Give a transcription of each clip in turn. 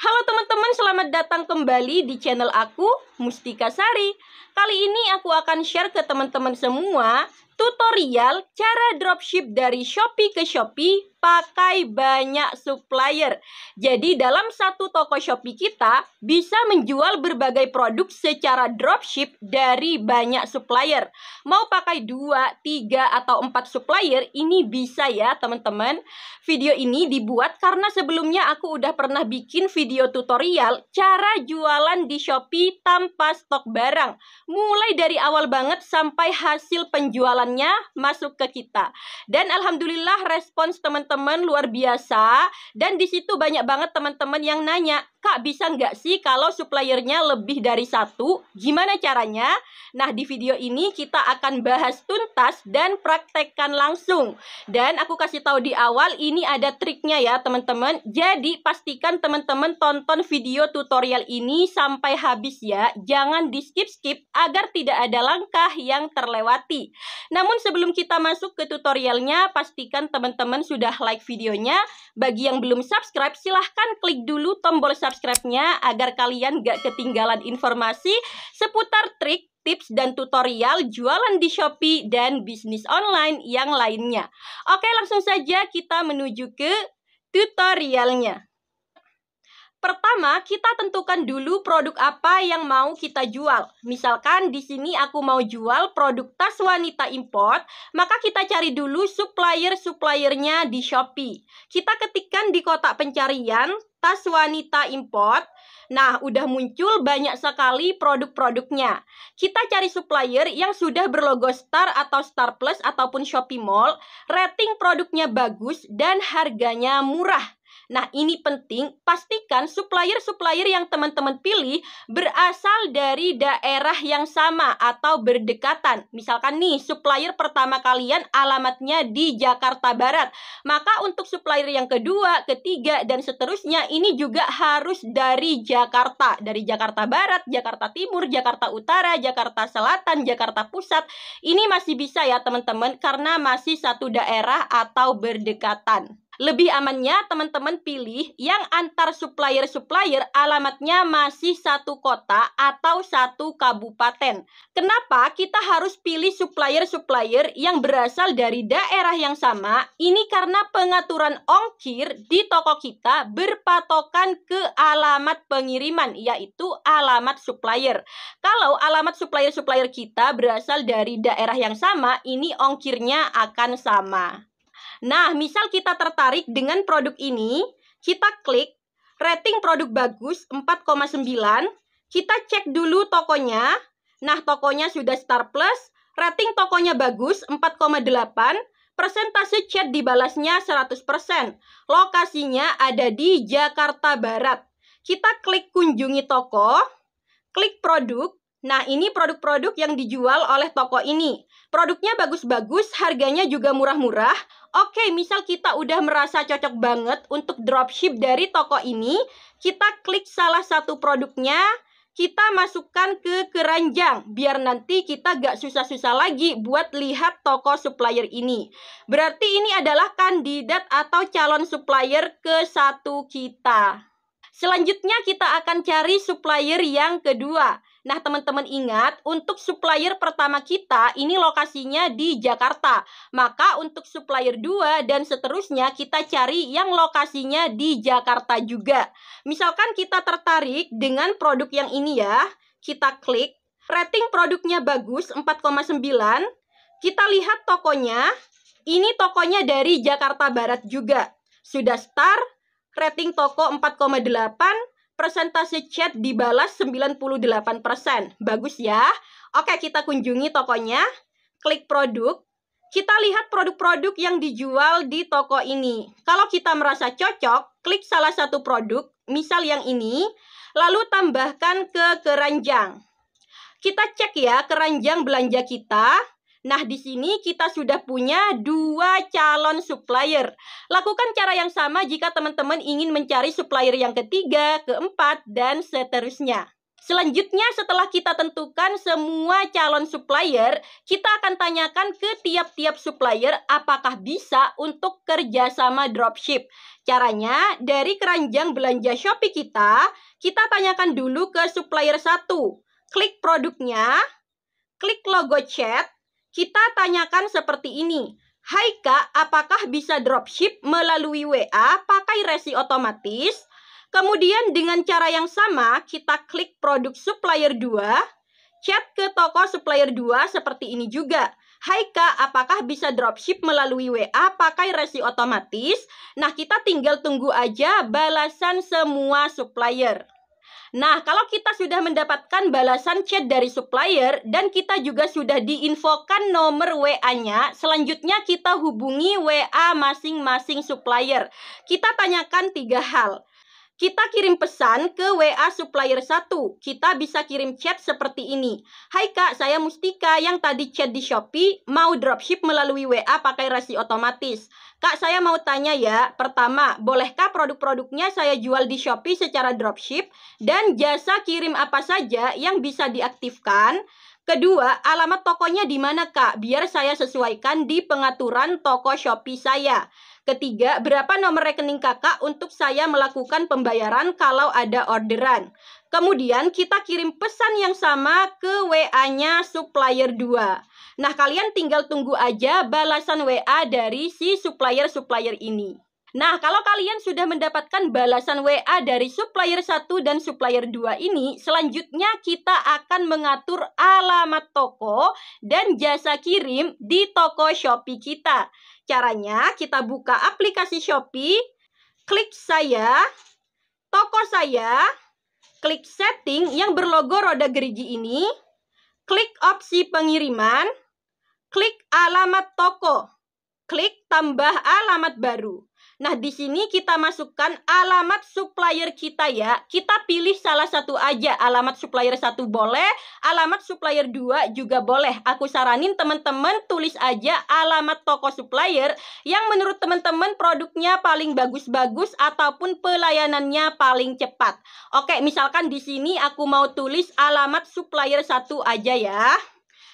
Halo teman-teman, selamat datang kembali di channel aku, Mustika Sari. Kali ini aku akan share ke teman-teman semua tutorial cara dropship dari Shopee ke Shopee pakai banyak supplier. Jadi dalam satu toko Shopee kita bisa menjual berbagai produk secara dropship dari banyak supplier. Mau pakai 2, 3, atau 4 supplier, ini bisa ya teman-teman. Video ini dibuat karena sebelumnya aku udah pernah bikin video tutorial cara jualan di Shopee tanpa stok barang. Mulai dari awal banget sampai hasil penjualannya masuk ke kita. Dan alhamdulillah respons teman-teman luar biasa. Dan di situ banyak banget teman-teman yang nanya, Kak, bisa nggak sih kalau suppliernya lebih dari satu? Gimana caranya? Nah, di video ini kita akan bahas tuntas dan praktekkan langsung. Dan aku kasih tahu di awal, ini ada triknya ya teman-teman. Jadi pastikan teman-teman tonton video tutorial ini sampai habis ya. Jangan di skip-skip agar tidak ada langkah yang terlewati. Namun sebelum kita masuk ke tutorialnya, pastikan teman-teman sudah like videonya. Bagi yang belum subscribe, silahkan klik dulu tombol subscribe-nya agar kalian gak ketinggalan informasi seputar trik, tips, dan tutorial jualan di Shopee dan bisnis online yang lainnya. Oke, langsung saja kita menuju ke tutorialnya. Pertama, kita tentukan dulu produk apa yang mau kita jual. Misalkan di sini aku mau jual produk tas wanita import, maka kita cari dulu supplier-suppliernya di Shopee. Kita ketikkan di kotak pencarian tas wanita import. Nah, udah muncul banyak sekali produk-produknya. Kita cari supplier yang sudah berlogo Star atau Star Plus ataupun Shopee Mall, rating produknya bagus dan harganya murah. Nah, ini penting, pastikan supplier-supplier yang teman-teman pilih berasal dari daerah yang sama atau berdekatan. Misalkan nih, supplier pertama kalian alamatnya di Jakarta Barat. Maka untuk supplier yang kedua, ketiga, dan seterusnya ini juga harus dari Jakarta. Dari Jakarta Barat, Jakarta Timur, Jakarta Utara, Jakarta Selatan, Jakarta Pusat. Ini masih bisa ya teman-teman karena masih satu daerah atau berdekatan. Lebih amannya teman-teman pilih yang antar supplier-supplier alamatnya masih satu kota atau satu kabupaten. Kenapa kita harus pilih supplier-supplier yang berasal dari daerah yang sama? Ini karena pengaturan ongkir di toko kita berpatokan ke alamat pengiriman, yaitu alamat supplier. Kalau alamat supplier-supplier kita berasal dari daerah yang sama, ini ongkirnya akan sama. Nah, misal kita tertarik dengan produk ini, kita klik rating produk bagus 4,9. Kita cek dulu tokonya. Nah, tokonya sudah Star Plus, rating tokonya bagus 4,8. Persentase chat dibalasnya 100%. Lokasinya ada di Jakarta Barat. Kita klik kunjungi toko, klik produk. Nah, ini produk-produk yang dijual oleh toko ini. Produknya bagus-bagus, harganya juga murah-murah. Oke, misal kita udah merasa cocok banget untuk dropship dari toko ini, kita klik salah satu produknya, kita masukkan ke keranjang, biar nanti kita gak susah-susah lagi buat lihat toko supplier ini. Berarti ini adalah kandidat atau calon supplier ke-1 kita. Selanjutnya kita akan cari supplier yang kedua. Nah, teman-teman ingat, untuk supplier pertama kita, ini lokasinya di Jakarta. Maka untuk supplier 2 dan seterusnya, kita cari yang lokasinya di Jakarta juga. Misalkan kita tertarik dengan produk yang ini ya, kita klik, rating produknya bagus 4,9. Kita lihat tokonya, ini tokonya dari Jakarta Barat juga. Sudah Star, rating toko 4,8. Persentase chat dibalas 98%. Bagus ya. Oke, kita kunjungi tokonya. Klik produk. Kita lihat produk-produk yang dijual di toko ini. Kalau kita merasa cocok, klik salah satu produk. Misal yang ini. Lalu tambahkan ke keranjang. Kita cek ya keranjang belanja kita. Nah, di sini kita sudah punya 2 calon supplier. Lakukan cara yang sama jika teman-teman ingin mencari supplier yang ketiga, keempat, dan seterusnya. Selanjutnya setelah kita tentukan semua calon supplier, kita akan tanyakan ke tiap-tiap supplier apakah bisa untuk kerjasama dropship. Caranya, dari keranjang belanja Shopee kita tanyakan dulu ke supplier 1. Klik produknya, klik logo chat, kita tanyakan seperti ini. Hai Kak, apakah bisa dropship melalui WA pakai resi otomatis? Kemudian dengan cara yang sama, kita klik produk supplier 2, chat ke toko supplier 2 seperti ini juga. Hai Kak, apakah bisa dropship melalui WA pakai resi otomatis? Nah, kita tinggal tunggu aja balasan semua supplier. Nah, kalau kita sudah mendapatkan balasan chat dari supplier dan kita juga sudah diinfokan nomor WA-nya, selanjutnya kita hubungi WA masing-masing supplier. Kita tanyakan 3 hal. Kita kirim pesan ke WA supplier 1. Kita bisa kirim chat seperti ini. Hai Kak, saya Mustika yang tadi chat di Shopee, mau dropship melalui WA pakai resi otomatis. Kak, saya mau tanya ya. Pertama, bolehkah produk-produknya saya jual di Shopee secara dropship? Dan jasa kirim apa saja yang bisa diaktifkan? Kedua, alamat tokonya di mana Kak? Biar saya sesuaikan di pengaturan toko Shopee saya. Ketiga, berapa nomor rekening kakak untuk saya melakukan pembayaran kalau ada orderan. Kemudian kita kirim pesan yang sama ke WA-nya supplier 2. Nah, kalian tinggal tunggu aja balasan WA dari si supplier-supplier ini. Nah, kalau kalian sudah mendapatkan balasan WA dari supplier 1 dan supplier 2 ini, selanjutnya kita akan mengatur alamat toko dan jasa kirim di toko Shopee kita. Caranya, kita buka aplikasi Shopee, klik saya, toko saya, klik setting yang berlogo roda gerigi ini, klik opsi pengiriman, klik alamat toko, klik tambah alamat baru. Nah, di sini kita masukkan alamat supplier kita ya. Kita pilih salah satu aja. Alamat supplier 1 boleh, alamat supplier 2 juga boleh. Aku saranin teman-teman tulis aja alamat toko supplier yang menurut teman-teman produknya paling bagus-bagus ataupun pelayanannya paling cepat. Oke, misalkan di sini aku mau tulis alamat supplier 1 aja ya.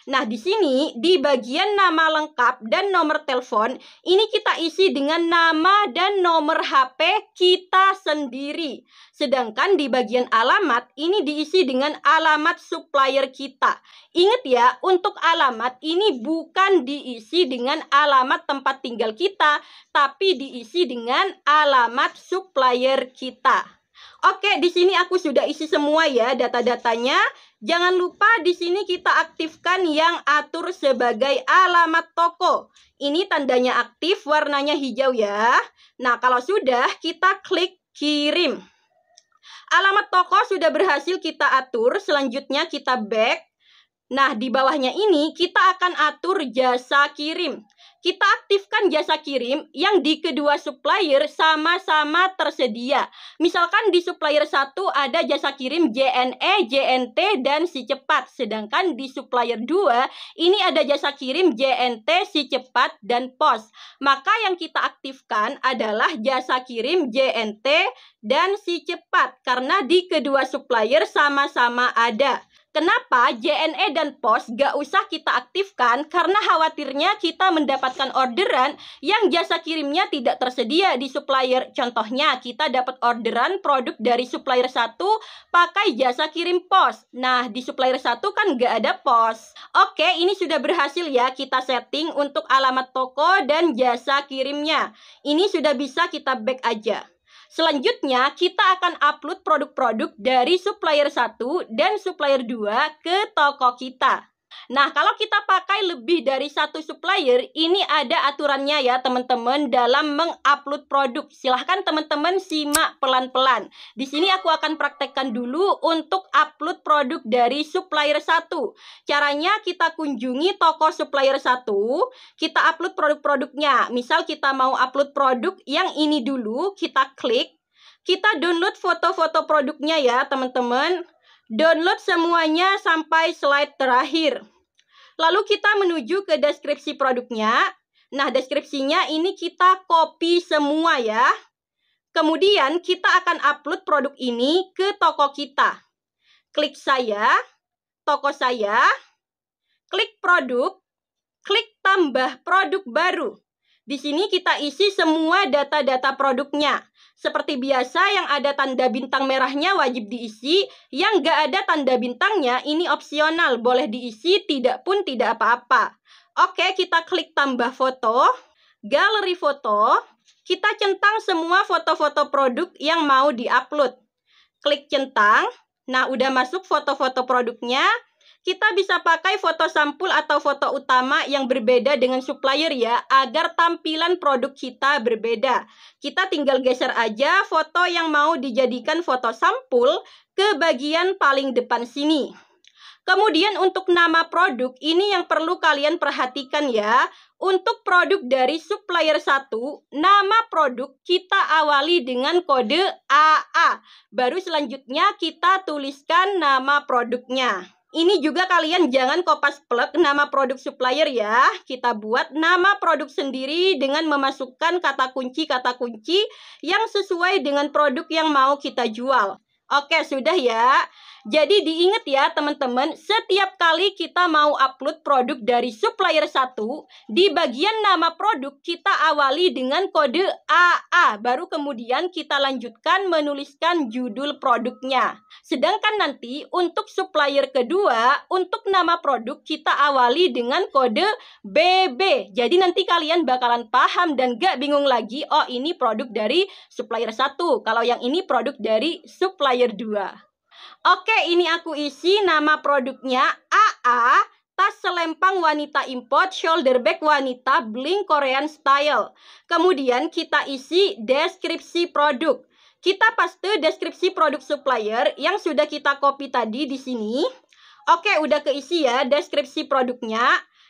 Nah, di sini di bagian nama lengkap dan nomor telepon, ini kita isi dengan nama dan nomor HP kita sendiri. Sedangkan di bagian alamat, ini diisi dengan alamat supplier kita. Ingat ya, untuk alamat ini bukan diisi dengan alamat tempat tinggal kita, tapi diisi dengan alamat supplier kita. Oke, di sini aku sudah isi semua ya data-datanya. Jangan lupa di sini kita aktifkan yang atur sebagai alamat toko. Ini tandanya aktif, warnanya hijau ya. Nah, kalau sudah, kita klik kirim. Alamat toko sudah berhasil kita atur, selanjutnya kita back. Nah, di bawahnya ini kita akan atur jasa kirim. Kita aktifkan jasa kirim yang di kedua supplier sama-sama tersedia. Misalkan di supplier 1 ada jasa kirim JNE, JNT, dan Si Cepat. Sedangkan di supplier 2 ini ada jasa kirim JNT, Si Cepat, dan Pos. Maka yang kita aktifkan adalah jasa kirim JNT dan Si Cepat. Karena di kedua supplier sama-sama ada. Kenapa JNE dan Pos gak usah kita aktifkan? Karena khawatirnya kita mendapatkan orderan yang jasa kirimnya tidak tersedia di supplier. Contohnya kita dapat orderan produk dari supplier 1 pakai jasa kirim Pos. Nah, di supplier 1 kan gak ada Pos. Oke, ini sudah berhasil ya kita setting untuk alamat toko dan jasa kirimnya. Ini sudah bisa kita back aja. Selanjutnya, kita akan upload produk-produk dari supplier 1 dan supplier 2 ke toko kita. Nah, kalau kita pakai lebih dari satu supplier, ini ada aturannya ya teman-teman dalam mengupload produk. Silahkan teman-teman simak pelan-pelan. Di sini aku akan praktekkan dulu untuk upload produk dari supplier 1. Caranya kita kunjungi toko supplier 1, kita upload produk-produknya. Misal kita mau upload produk yang ini dulu, kita klik. Kita download foto-foto produknya ya teman-teman. Download semuanya sampai slide terakhir. Lalu kita menuju ke deskripsi produknya. Nah, deskripsinya ini kita copy semua ya. Kemudian kita akan upload produk ini ke toko kita. klik saya, toko saya, klik produk, klik tambah produk baru. Di sini kita isi semua data-data produknya. Seperti biasa yang ada tanda bintang merahnya wajib diisi, yang nggak ada tanda bintangnya ini opsional, boleh diisi, tidak pun tidak apa-apa. Oke, kita klik tambah foto, galeri foto, kita centang semua foto-foto produk yang mau diupload. Klik centang, nah udah masuk foto-foto produknya. Kita bisa pakai foto sampul atau foto utama yang berbeda dengan supplier ya, agar tampilan produk kita berbeda. Kita tinggal geser aja foto yang mau dijadikan foto sampul ke bagian paling depan sini. Kemudian untuk nama produk, ini yang perlu kalian perhatikan ya. Untuk produk dari supplier 1, nama produk kita awali dengan kode AA. Baru selanjutnya kita tuliskan nama produknya. Ini juga kalian jangan kopas plek nama produk supplier ya. Kita buat nama produk sendiri dengan memasukkan kata kunci yang sesuai dengan produk yang mau kita jual. Oke, sudah ya. Jadi diingat ya teman-teman, setiap kali kita mau upload produk dari supplier 1, di bagian nama produk kita awali dengan kode AA. Baru kemudian kita lanjutkan menuliskan judul produknya. Sedangkan nanti untuk supplier kedua, untuk nama produk kita awali dengan kode BB. Jadi nanti kalian bakalan paham dan gak bingung lagi, oh ini produk dari supplier 1, kalau yang ini produk dari supplier 2. Oke, ini aku isi nama produknya AA, tas selempang wanita import, shoulder bag wanita, bling Korean style. Kemudian kita isi deskripsi produk. Kita paste deskripsi produk supplier yang sudah kita copy tadi di sini. Oke, udah keisi ya deskripsi produknya.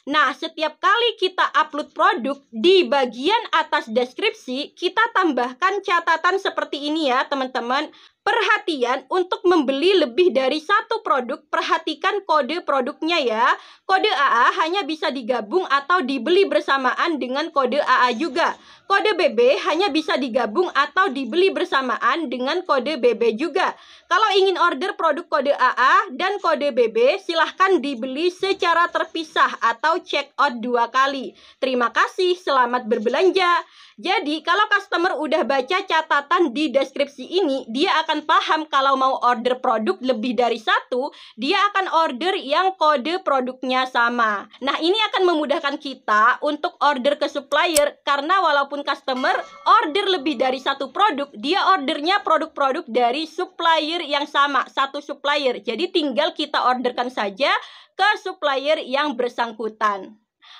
Nah, setiap kali kita upload produk, di bagian atas deskripsi, kita tambahkan catatan seperti ini ya, teman-teman. Perhatian, untuk membeli lebih dari satu produk, perhatikan kode produknya ya. Kode AA hanya bisa digabung atau dibeli bersamaan dengan kode AA juga. Kode BB hanya bisa digabung atau dibeli bersamaan dengan kode BB juga. Kalau ingin order produk kode AA dan kode BB, silahkan dibeli secara terpisah atau check out 2 kali. Terima kasih, selamat berbelanja. Jadi, kalau customer udah baca catatan di deskripsi ini, dia akan paham kalau mau order produk lebih dari satu, dia akan order yang kode produknya sama. Nah, ini akan memudahkan kita untuk order ke supplier, karena walaupun customer order lebih dari satu produk, dia ordernya produk-produk dari supplier yang sama, satu supplier. Jadi, tinggal kita orderkan saja ke supplier yang bersangkutan.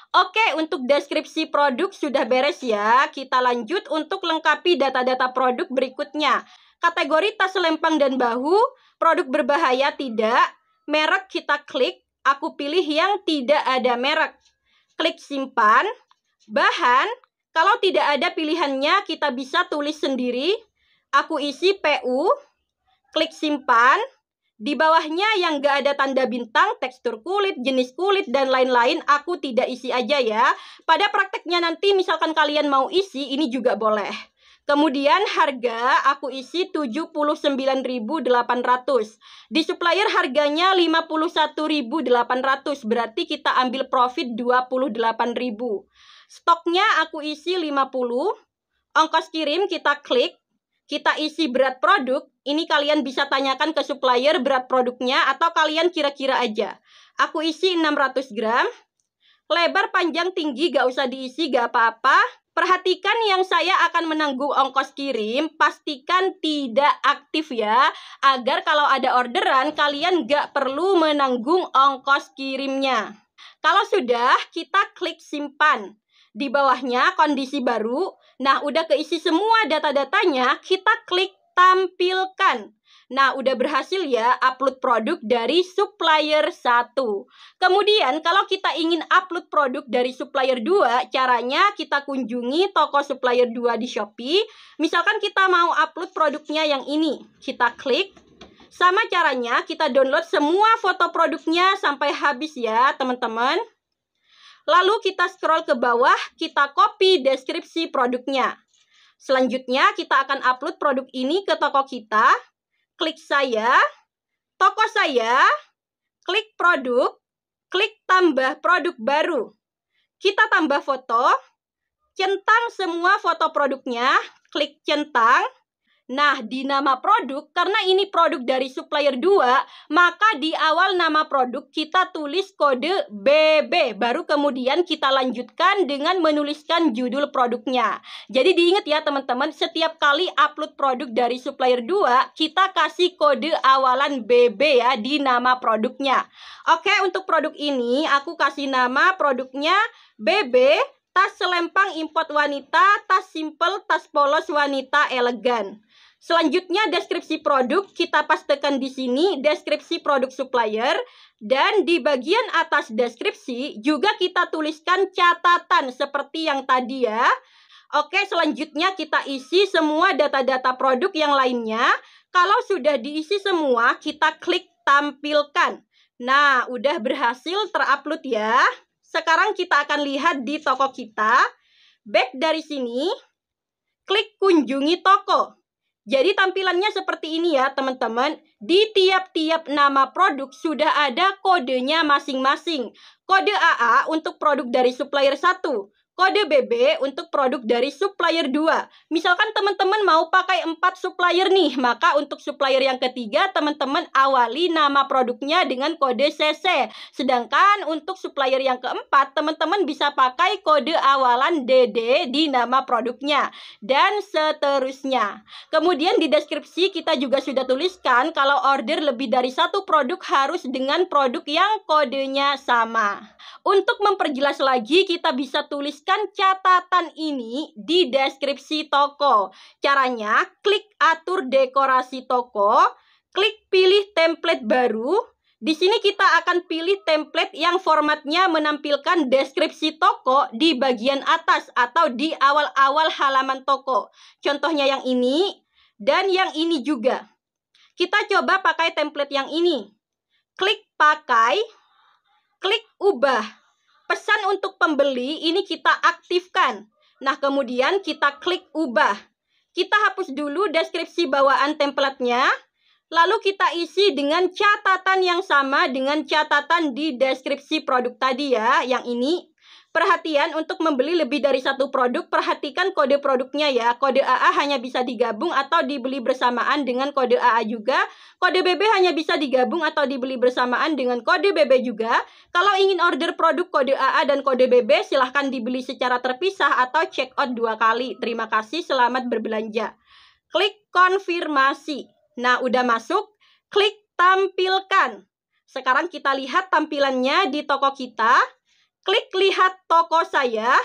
Oke, untuk deskripsi produk sudah beres ya. Kita lanjut untuk lengkapi data-data produk berikutnya. Kategori tas selempang dan bahu, produk berbahaya tidak, merek kita klik, aku pilih yang tidak ada merek. Klik simpan, bahan, kalau tidak ada pilihannya kita bisa tulis sendiri. Aku isi PU, klik simpan. Di bawahnya yang gak ada tanda bintang, tekstur kulit, jenis kulit, dan lain-lain, aku tidak isi aja ya. Pada prakteknya nanti misalkan kalian mau isi, ini juga boleh. Kemudian harga, aku isi 79.800. Di supplier harganya 51.800, berarti kita ambil profit 28.000. Stoknya aku isi 50. Ongkos kirim kita klik. Kita isi berat produk, ini kalian bisa tanyakan ke supplier berat produknya atau kalian kira-kira aja. Aku isi 600 gram. Lebar, panjang, tinggi gak usah diisi, gak apa-apa. Perhatikan yang saya akan menanggung ongkos kirim, pastikan tidak aktif ya. Agar kalau ada orderan, kalian gak perlu menanggung ongkos kirimnya. Kalau sudah, kita klik simpan. Di bawahnya kondisi baru. Nah, udah keisi semua data-datanya, kita klik tampilkan. Nah, udah berhasil ya upload produk dari supplier 1. Kemudian, kalau kita ingin upload produk dari supplier 2, caranya kita kunjungi toko supplier 2 di Shopee. Misalkan kita mau upload produknya yang ini. Kita klik. Sama caranya, kita download semua foto produknya sampai habis ya, teman-teman. Lalu kita scroll ke bawah, kita copy deskripsi produknya. Selanjutnya kita akan upload produk ini ke toko kita. Klik saya. toko saya, klik produk, klik tambah produk baru. Kita tambah foto, centang semua foto produknya, klik centang. Nah, di nama produk, karena ini produk dari supplier 2, maka di awal nama produk kita tulis kode BB. Baru kemudian kita lanjutkan dengan menuliskan judul produknya. Jadi diingat ya teman-teman, setiap kali upload produk dari supplier 2, kita kasih kode awalan BB ya di nama produknya. Oke, untuk produk ini aku kasih nama produknya BB. Tas selempang import wanita, tas simple, tas polos wanita elegan. Selanjutnya deskripsi produk kita pastekan di sini, deskripsi produk supplier, dan di bagian atas deskripsi juga kita tuliskan catatan seperti yang tadi ya. Oke, selanjutnya kita isi semua data-data produk yang lainnya. Kalau sudah diisi semua, kita klik tampilkan. Nah, udah berhasil terupload ya. Sekarang kita akan lihat di toko kita. Back dari sini, klik kunjungi toko. Jadi tampilannya seperti ini ya teman-teman. Di tiap-tiap nama produk sudah ada kodenya masing-masing. Kode AA untuk produk dari supplier 1. Kode BB untuk produk dari supplier 2. Misalkan teman-teman mau pakai 4 supplier nih, maka untuk supplier yang ketiga teman-teman awali nama produknya dengan kode CC. Sedangkan untuk supplier yang keempat teman-teman bisa pakai kode awalan DD di nama produknya. Dan seterusnya. Kemudian di deskripsi kita juga sudah tuliskan kalau order lebih dari 1 produk harus dengan produk yang kodenya sama. Untuk memperjelas lagi kita bisa tuliskan catatan ini di deskripsi toko. Caranya klik atur dekorasi toko, klik pilih template baru. Di sini kita akan pilih template yang formatnya menampilkan deskripsi toko di bagian atas atau di awal-awal halaman toko. Contohnya yang ini dan yang ini juga. Kita coba pakai template yang ini. Klik pakai, klik ubah. Pesan untuk pembeli ini kita aktifkan. Nah, kemudian kita klik ubah. Kita hapus dulu deskripsi bawaan templatenya. Lalu kita isi dengan catatan yang sama dengan catatan di deskripsi produk tadi ya, yang ini. Perhatian untuk membeli lebih dari 1 produk, perhatikan kode produknya ya. Kode AA hanya bisa digabung atau dibeli bersamaan dengan kode AA juga. Kode BB hanya bisa digabung atau dibeli bersamaan dengan kode BB juga. Kalau ingin order produk kode AA dan kode BB, silahkan dibeli secara terpisah atau check out 2 kali. Terima kasih, selamat berbelanja. Klik konfirmasi. Nah, udah masuk, klik tampilkan. Sekarang kita lihat tampilannya di toko kita. Klik lihat toko saya.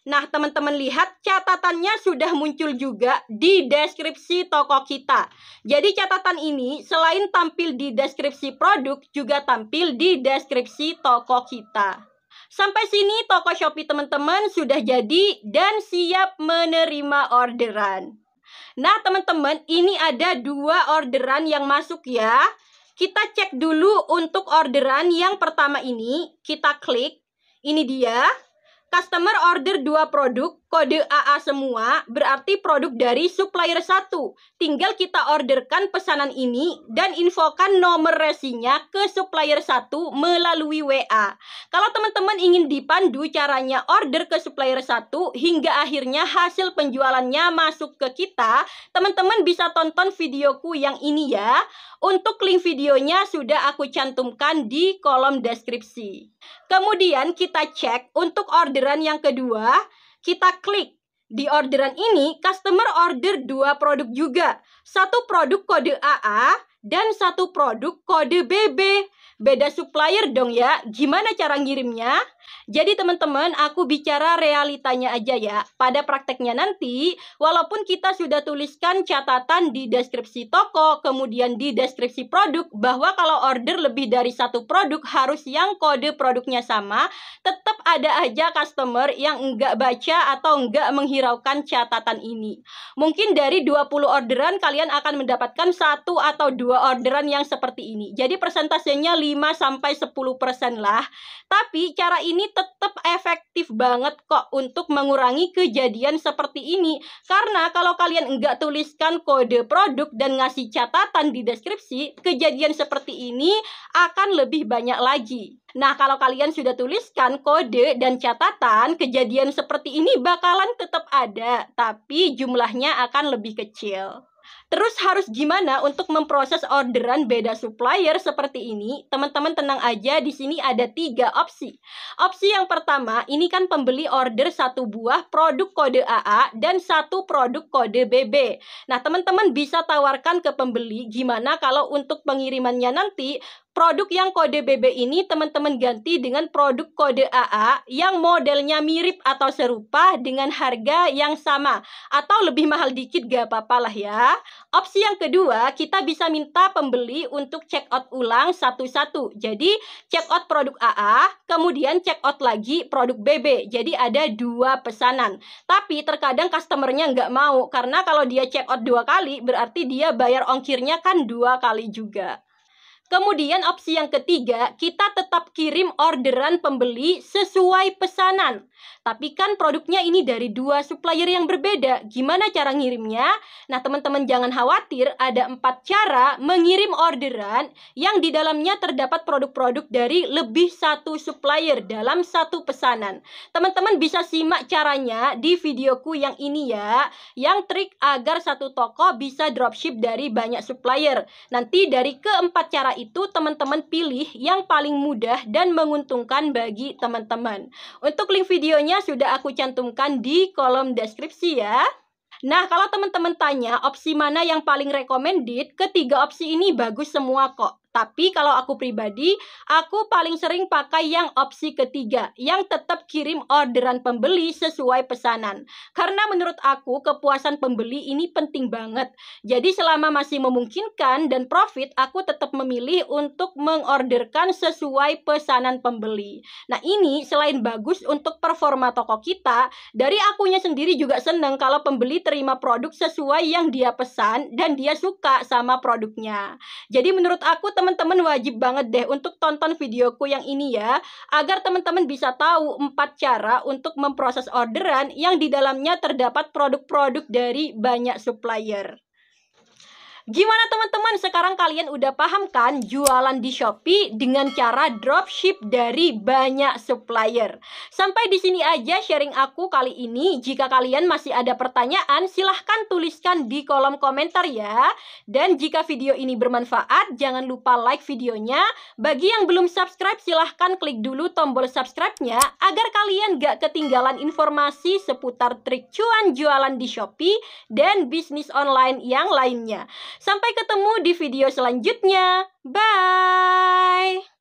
Nah, teman-teman lihat catatannya sudah muncul juga di deskripsi toko kita. Jadi catatan ini selain tampil di deskripsi produk, juga tampil di deskripsi toko kita. Sampai sini toko Shopee teman-teman sudah jadi dan siap menerima orderan. Nah, teman-teman, ini ada 2 orderan yang masuk ya. Kita cek dulu untuk orderan yang pertama ini. Kita klik. Ini dia, customer order 2 produk, kode AA semua, berarti produk dari supplier 1. Tinggal kita orderkan pesanan ini dan infokan nomor resinya ke supplier 1 melalui WA. Kalau teman-teman ingin dipandu caranya order ke supplier 1 hingga akhirnya hasil penjualannya masuk ke kita, teman-teman bisa tonton videoku yang ini ya. Untuk link videonya sudah aku cantumkan di kolom deskripsi. Kemudian kita cek untuk orderan yang kedua, kita klik. Di orderan ini, customer order 2 produk juga. 1 produk kode AA dan 1 produk kode BB. Beda supplier dong ya. Gimana cara ngirimnya? Jadi teman-teman, aku bicara realitanya aja ya. Pada prakteknya nanti, walaupun kita sudah tuliskan catatan di deskripsi toko, kemudian di deskripsi produk, bahwa kalau order lebih dari 1 produk harus yang kode produknya sama, tetap ada aja customer yang enggak baca atau enggak menghiraukan catatan ini. Mungkin dari 20 orderan kalian akan mendapatkan 1 atau 2 orderan yang seperti ini. Jadi persentasenya 5-10% lah. Tapi cara ini ini tetap efektif banget kok untuk mengurangi kejadian seperti ini. Karena kalau kalian nggak tuliskan kode produk dan ngasih catatan di deskripsi, kejadian seperti ini akan lebih banyak lagi. Nah, kalau kalian sudah tuliskan kode dan catatan, kejadian seperti ini bakalan tetap ada, tapi jumlahnya akan lebih kecil. Terus harus gimana untuk memproses orderan beda supplier seperti ini? Teman-teman tenang aja, di sini ada 3 opsi. Opsi yang pertama, ini kan pembeli order 1 buah produk kode AA dan 1 produk kode BB. Nah, teman-teman bisa tawarkan ke pembeli gimana kalau untuk pengirimannya nanti produk yang kode BB ini teman-teman ganti dengan produk kode AA yang modelnya mirip atau serupa dengan harga yang sama. Atau lebih mahal dikit gak apa-apa lah ya. Opsi yang kedua, kita bisa minta pembeli untuk check out ulang satu-satu. Jadi check out produk AA, kemudian check out lagi produk BB. Jadi ada 2 pesanan. Tapi terkadang customernya nggak mau, karena kalau dia check out 2 kali berarti dia bayar ongkirnya kan 2 kali juga. Kemudian opsi yang ketiga, kita tetap kirim orderan pembeli sesuai pesanan. Tapi kan produknya ini dari 2 supplier yang berbeda. Gimana cara ngirimnya? Nah, teman-teman jangan khawatir, ada 4 cara mengirim orderan yang di dalamnya terdapat produk-produk dari lebih 1 supplier dalam 1 pesanan. Teman-teman bisa simak caranya di videoku yang ini ya, yang trik agar satu toko bisa dropship dari banyak supplier. Nanti dari keempat cara itu teman-teman pilih yang paling mudah dan menguntungkan bagi teman-teman. Untuk link videonya sudah aku cantumkan di kolom deskripsi ya. Nah, kalau teman-teman tanya opsi mana yang paling recommended, ketiga opsi ini bagus semua kok. Tapi kalau aku pribadi, aku paling sering pakai yang opsi ketiga, yang tetap kirim orderan pembeli sesuai pesanan. Karena menurut aku, kepuasan pembeli ini penting banget. Jadi selama masih memungkinkan dan profit, aku tetap memilih untuk mengorderkan sesuai pesanan pembeli. Nah, ini selain bagus untuk performa toko kita, dari akunya sendiri juga seneng kalau pembeli terima produk sesuai yang dia pesan dan dia suka sama produknya. Jadi menurut aku teman-teman wajib banget deh untuk tonton videoku yang ini ya, agar teman-teman bisa tahu 4 cara untuk memproses orderan yang di dalamnya terdapat produk-produk dari banyak supplier. Gimana teman-teman, sekarang kalian udah paham kan jualan di Shopee dengan cara dropship dari banyak supplier? Sampai di sini aja sharing aku kali ini. Jika kalian masih ada pertanyaan, silahkan tuliskan di kolom komentar ya. Dan jika video ini bermanfaat, jangan lupa like videonya. Bagi yang belum subscribe, silahkan klik dulu tombol subscribe-nya agar kalian gak ketinggalan informasi seputar trik cuan jualan di Shopee dan bisnis online yang lainnya. Sampai ketemu di video selanjutnya. Bye!